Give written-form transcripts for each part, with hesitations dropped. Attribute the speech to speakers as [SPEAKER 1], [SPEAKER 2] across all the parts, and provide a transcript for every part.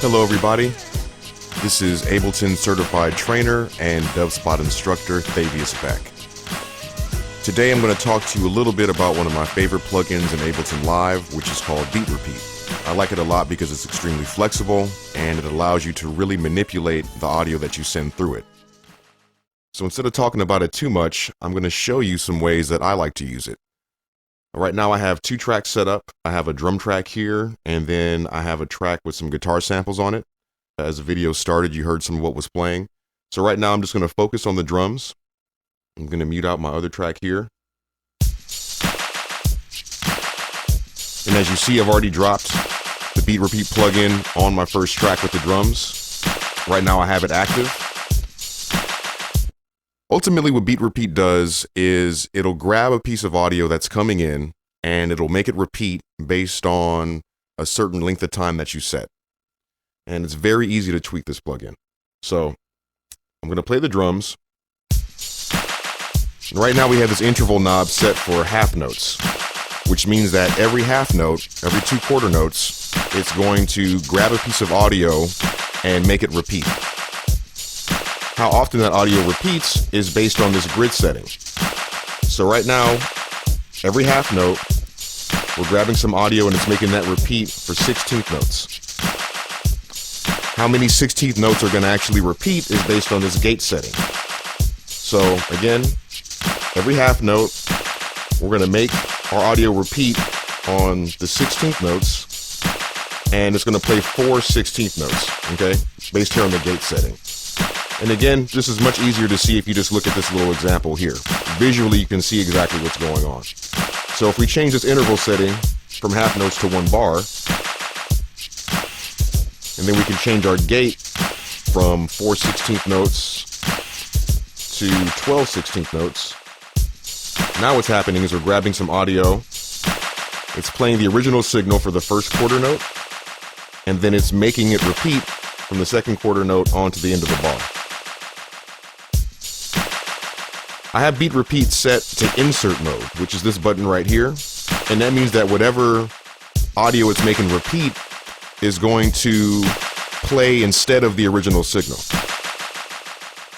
[SPEAKER 1] Hello everybody, this is Abeleton certified trainer and DevSpot instructor Thavius Beck. Today I'm going to talk to you a little bit about one of my favorite plugins in Abeleton Live, which is called Beat Repeat. I like it a lot because it's extremely flexible and it allows you to really manipulate the audio that you send through it. So instead of talking about it too much, I'm going to show you some ways that I like to use it. Right now I have two tracks set up. I have a drum track here, and then I have a track with some guitar samples on it. As the video started, you heard some of what was playing. So right now I'm just going to focus on the drums. I'm going to mute out my other track here. And as you see, I've already dropped the Beat Repeat plugin on my first track with the drums. Right now I have it active. Ultimately, what Beat Repeat does is it'll grab a piece of audio that's coming in and it'll make it repeat based on a certain length of time that you set. And it's very easy to tweak this plugin. So I'm going to play the drums. And right now we have this interval knob set for half notes, which means that every half note, every 2 quarter notes, it's going to grab a piece of audio and make it repeat. How often that audio repeats is based on this grid setting. So right now, every half note, we're grabbing some audio and it's making that repeat for 16th notes. How many 16th notes are going to actually repeat is based on this gate setting. So again, every half note, we're going to make our audio repeat on the 16th notes, and it's going to play 4 16th notes, okay, based here on the gate setting. And again, this is much easier to see if you just look at this little example here. Visually, you can see exactly what's going on. So if we change this interval setting from half notes to 1 bar, and then we can change our gate from 4 16th notes to 12 16th notes. Now what's happening is we're grabbing some audio. It's playing the original signal for the first quarter note, and then it's making it repeat from the second quarter note onto the end of the bar. I have Beat Repeat set to insert mode, which is this button right here. And that means that whatever audio it's making repeat is going to play instead of the original signal.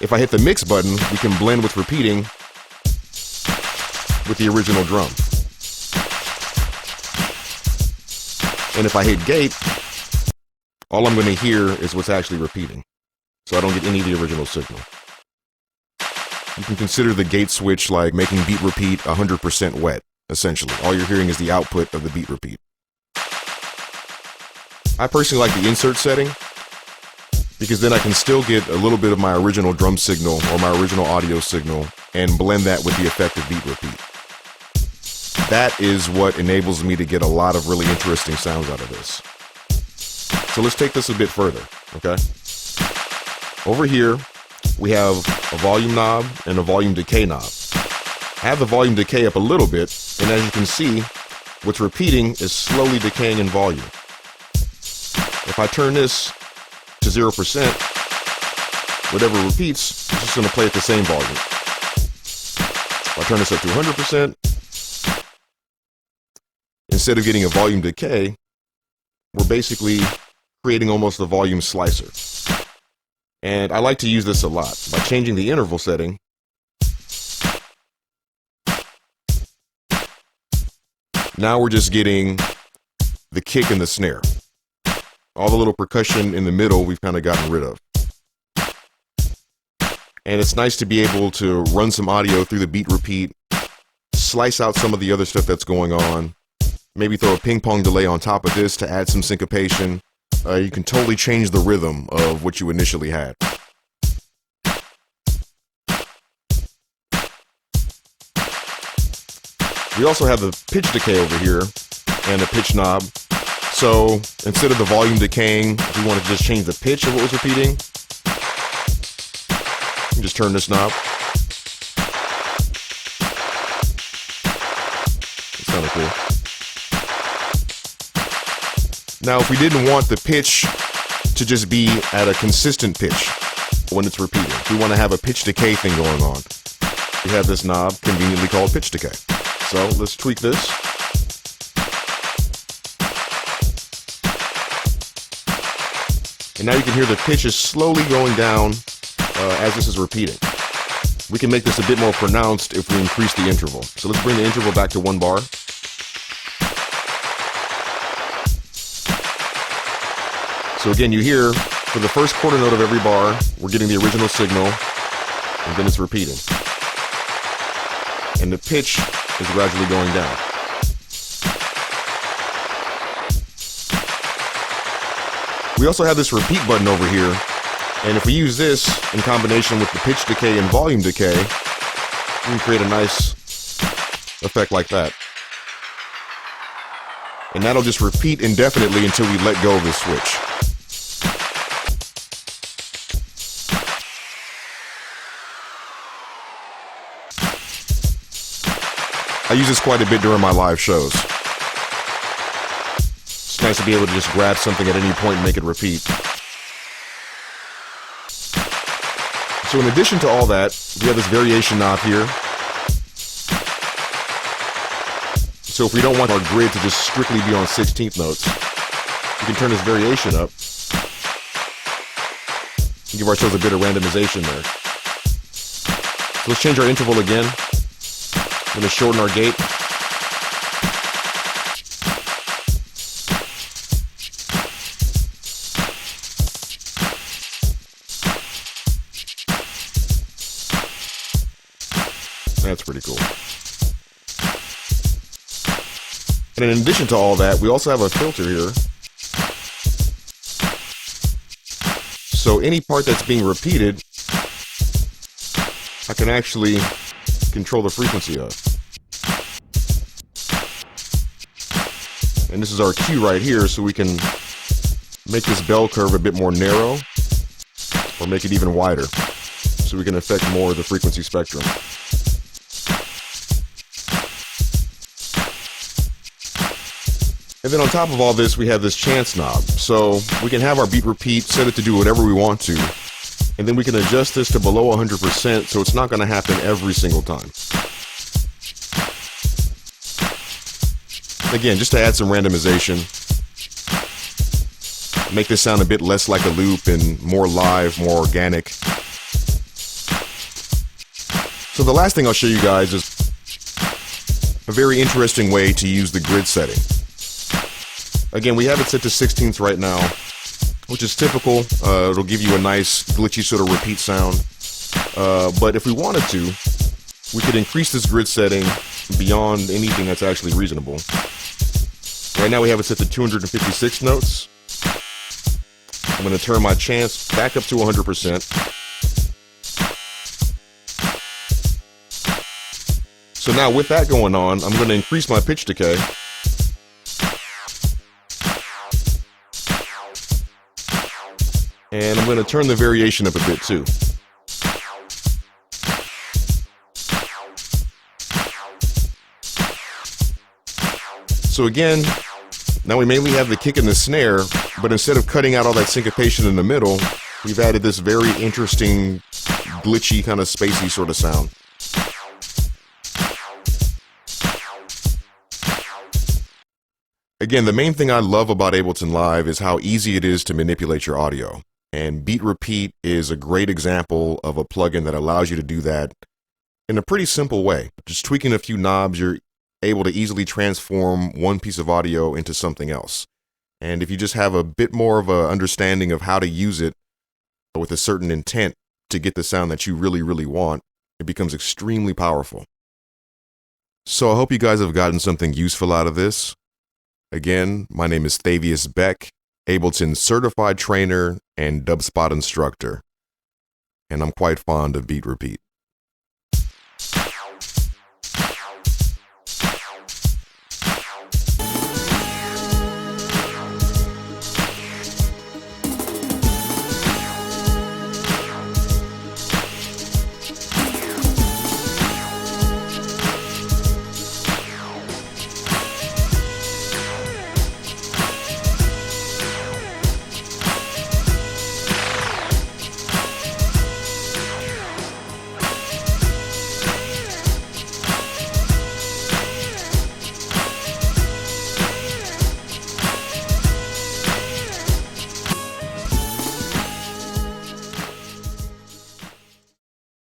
[SPEAKER 1] If I hit the mix button, we can blend what's repeating with the original drum. And if I hit gate, all I'm going to hear is what's actually repeating. So I don't get any of the original signal. You can consider the gate switch like making Beat Repeat 100% wet, essentially. All you're hearing is the output of the Beat Repeat. I personally like the insert setting because then I can still get a little bit of my original drum signal or my original audio signal and blend that with the effect of Beat Repeat. That is what enables me to get a lot of really interesting sounds out of this. So let's take this a bit further, okay? Over here, we have a volume knob and a volume decay knob. I have the volume decay up a little bit, and as you can see, what's repeating is slowly decaying in volume. If I turn this to 0%, whatever repeats is just going to play at the same volume. If I turn this up to 100%, instead of getting a volume decay, we're basically creating almost a volume slicer. And I like to use this a lot. By changing the interval setting, now we're just getting the kick and the snare. All the little percussion in the middle we've kind of gotten rid of. And it's nice to be able to run some audio through the Beat Repeat, slice out some of the other stuff that's going on, maybe throw a ping pong delay on top of this to add some syncopation. You can totally change the rhythm of what you initially had. We also have the pitch decay over here and a pitch knob. So instead of the volume decaying, if we want to just change the pitch of what was repeating, you can just turn this knob. It's kind of cool. Now, if we didn't want the pitch to just be at a consistent pitch when it's repeating, if we want to have a pitch decay thing going on, we have this knob conveniently called pitch decay. So let's tweak this. And now you can hear the pitch is slowly going down as this is repeating. We can make this a bit more pronounced if we increase the interval. So let's bring the interval back to 1 bar. So again, you hear for the first quarter note of every bar, we're getting the original signal, and then it's repeating. And the pitch is gradually going down. We also have this repeat button over here, and if we use this in combination with the pitch decay and volume decay, we can create a nice effect like that. And that'll just repeat indefinitely until we let go of the switch. I use this quite a bit during my live shows. It's nice to be able to just grab something at any point and make it repeat. So in addition to all that, we have this variation knob here. So if we don't want our grid to just strictly be on 16th notes, we can turn this variation up and give ourselves a bit of randomization there. So let's change our interval again. I'm going to shorten our gate. That's pretty cool. And in addition to all that, we also have a filter here. So any part that's being repeated, I can actually control the frequency of. And this is our cue right here, so we can make this bell curve a bit more narrow or make it even wider so we can affect more of the frequency spectrum. And then on top of all this, we have this chance knob. So we can have our beat repeat, set it to do whatever we want to, and then we can adjust this to below 100% so it's not going to happen every single time. Again, just to add some randomization, make this sound a bit less like a loop and more live, more organic. So the last thing I'll show you guys is a very interesting way to use the grid setting. Again, we have it set to 16ths right now, which is typical. It'll give you a nice glitchy sort of repeat sound. But if we wanted to, we could increase this grid setting beyond anything that's actually reasonable. Right now we have it set to 256 notes. I'm going to turn my chance back up to 100%. So now with that going on, I'm going to increase my pitch decay. And I'm going to turn the variation up a bit too. So again, now we mainly have the kick and the snare, but instead of cutting out all that syncopation in the middle, we've added this very interesting, glitchy, kind of spacey sort of sound. Again, the main thing I love about Abeleton Live is how easy it is to manipulate your audio. And Beat Repeat is a great example of a plugin that allows you to do that in a pretty simple way. Just tweaking a few knobs, you're able to easily transform one piece of audio into something else. And if you just have a bit more of an understanding of how to use it with a certain intent to get the sound that you really, really want, it becomes extremely powerful. So I hope you guys have gotten something useful out of this. Again, my name is Thavius Beck, Abeleton certified trainer and dubspot instructor, and I'm quite fond of Beat Repeat.